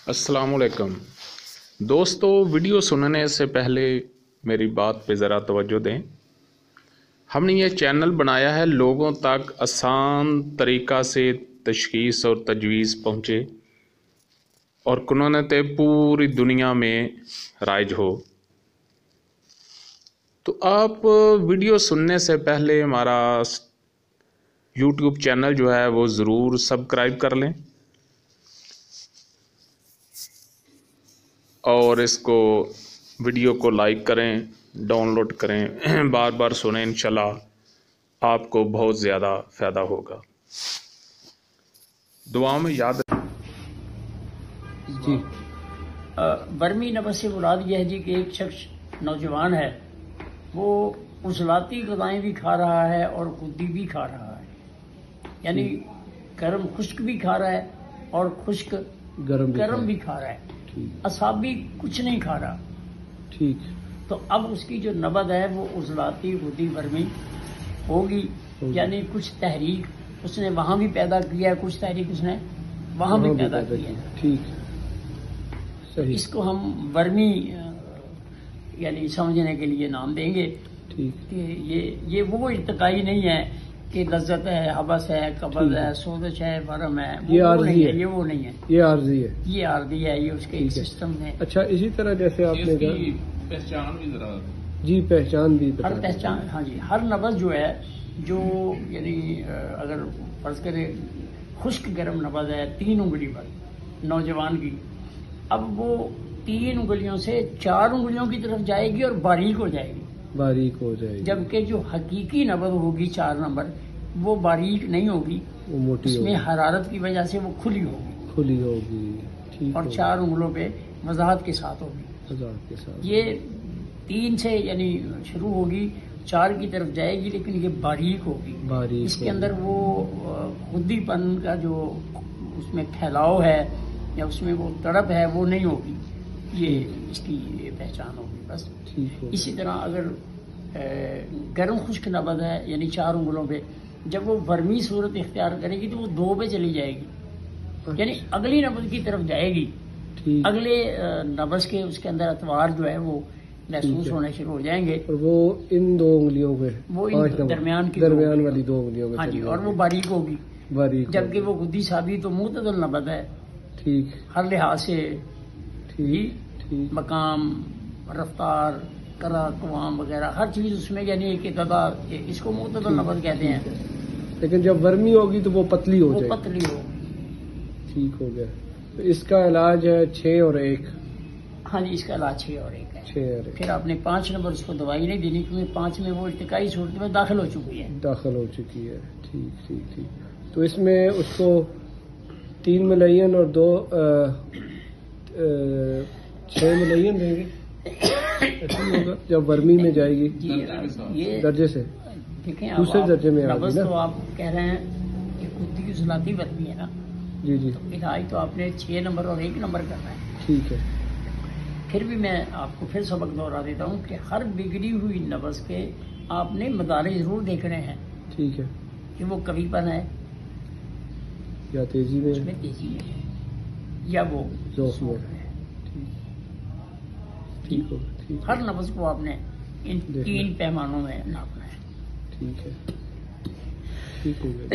अस्सलाम वालेकुम दोस्तों, वीडियो सुनने से पहले मेरी बात पे ज़रा तवज्जो दें। हमने ये चैनल बनाया है लोगों तक आसान तरीक़ा से तशख़ीस और तजवीज़ पहुँचे और कुनूनत पूरी दुनिया में राइज हो। तो आप वीडियो सुनने से पहले हमारा यूट्यूब चैनल जो है वो ज़रूर सब्सक्राइब कर लें और इसको वीडियो को लाइक करें, डाउनलोड करें, बार बार सुनें। इंशाल्लाह आपको बहुत ज़्यादा फ़ायदा होगा। दुआ में याद जी। बर्मी नबज से मुराद यह है जी कि एक शख्स नौजवान है, वो उजलाती ग़िज़ाएं भी खा रहा है और खुदी भी खा रहा है, यानी गर्म खुश्क भी खा रहा है और खुश्क गर्म भी खा रहा है, असाबी कुछ नहीं खा रहा। ठीक। तो अब उसकी जो नबज है वो उजलाती खुदी बर्मी होगी, यानी कुछ तहरीक उसने वहां भी पैदा किया है, कुछ तहरीक उसने वहां भी पैदा किया है। ठीक, सही। इसको हम बर्मी यानी समझने के लिए नाम देंगे। ठीक। कि ये वो इर्तिकाई नहीं है कि लज्जत है, हबस है, कब्ज़ है, सोज़श है, वरम है, ये आर्ज़ी है, ये वो नहीं है, ये आर्ज़ी है, ये आर्ज़ी है, ये उसके सिस्टम में। अच्छा, इसी तरह जैसे आपने कहा पहचान भी ज़रा जी, पहचान भी हर पहचान, हाँ जी, हर नबज जो है जो यानी अगर फर्ज करें खुश्क गर्म नबज है 3 उंगली पर नौजवान की, अब वो 3 उंगलियों से 4 उंगलियों की तरफ जाएगी और बारीक हो जाएगी, जबकि जो हकीकी नबज होगी 4 नंबर वो बारीक नहीं होगी, वो मोटी उसमें हरारत की वजह से वो खुली होगी। ठीक। और 4 उंगलों पे वजाहत के साथ होगी। ये 3 से यानी शुरू होगी, 4 की तरफ जाएगी, लेकिन ये बारीक होगी। इसके अंदर वो खुदीपन का जो उसमें फैलाव है या उसमें वो तड़प है वो नहीं होगी। ये इसकी पहचान होगी बस। इसी तरह अगर गर्म खुश्क नबज है यानी 4 उंगलों पे, जब वो वर्मी सूरत इख्तियार करेगी तो वो 2 पे चली जाएगी, यानी अगली नबज की तरफ जाएगी। अगले नबज के उसके अंदर अतवार जो है वो महसूस होने शुरू हो जाएंगे, और वो इन 2 उंगलियों पे, वो दरमियान वाली 2 उंगलियों पे, हाँ जी, और वो बारीक होगी, जबकि वो खुदी साबी तो मुतदल नबज है। ठीक। हर लिहाज से ठीक, मकाम, रफ्तार, करा, कवाम वगैरह हर चीज उसमें यानी एक तादाद, इसको मुतदल नबज कहते हैं। लेकिन जब वर्मी होगी तो वो पतली हो जाएगी। पतली होगी। ठीक हो गया। तो इसका इलाज है 6 और 1। हाँ जी, इसका इलाज 6 और 1 है। 6 और 1। फिर आपने 5 नंबर उसको दवाई नहीं देनी, क्योंकि 5 में वो इर्तिकाई सूरत में दाखिल हो चुकी है। ठीक। तो इसमें उसको 3 मिलायन और 2 6 मिलायन देंगे, ऐसा होगा जब वर्मी में जाएगी। ये दर्जे से देखें, दूसरे दर्जे में आएगी ना। तो आप कह रहे हैं कि खुद की उजलाती वर्मी है ना। जी। तो इलाज तो आपने 6 नंबर और 1 नंबर करना है। ठीक है। फिर भी मैं आपको फिर सबक दोहरा देता हूँ कि हर बिगड़ी हुई नब्ज के आपने मदारे जरूर देखने हैं। ठीक है। कि वो कवीपन है या तेजी में, तेजी में है या वो जोश में है। ठीक हो। हर नब्ज को आपने इन 3 पैमानों में नापना है। ठीक है। ठीक हो गया।